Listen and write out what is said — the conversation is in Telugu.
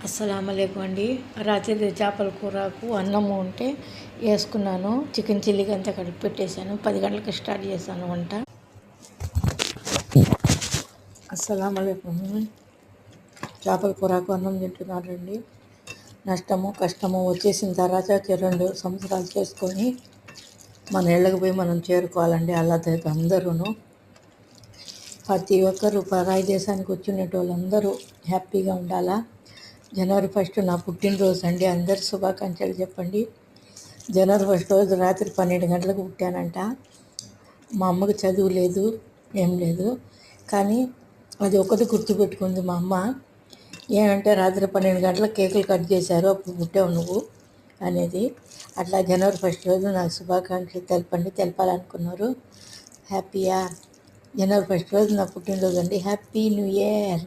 అస్సలాముఅలైకుం అండి. రాత్రి చేపల కూరకు అన్నము ఉంటే వేసుకున్నాను. చికెన్ చిల్లీకి అంతా కలిపి పెట్టేశాను. 10 గంటలకు స్టార్ట్ చేశాను వంట. అస్సలాముఅలైకుం. చేపల కూరకు అన్నం తింటున్నారండి. నష్టము కష్టము వచ్చేసిన తర్వాత 2 సంవత్సరాలు చేసుకొని మన ఇళ్ళకి పోయి మనం చేరుకోవాలండి. అలా అందరూను ప్రతి ఒక్కరు పరాయి దేశానికి వచ్చిన వాళ్ళందరూ హ్యాపీగా ఉండాలా. జనవరి 1 నా పుట్టినరోజు అండి. అందరు శుభాకాంక్షలు చెప్పండి. జనవరి 1 రోజు రాత్రి 12 గంటలకు పుట్టానంట. మా అమ్మకు చదువు లేదు, ఏం లేదు, కానీ అది ఒకటి గుర్తుపెట్టుకుంది మా అమ్మ. ఏమంటే రాత్రి 12 గంటలకు కేకులు కట్ చేశారు, అప్పుడు పుట్టావు నువ్వు అనేది. అట్లా జనవరి 1 రోజు నాకు శుభాకాంక్షలు తెలపాలనుకున్నారు. హ్యాపీయా? జనవరి 1 రోజు నా పుట్టినరోజు అండి. Happy new year.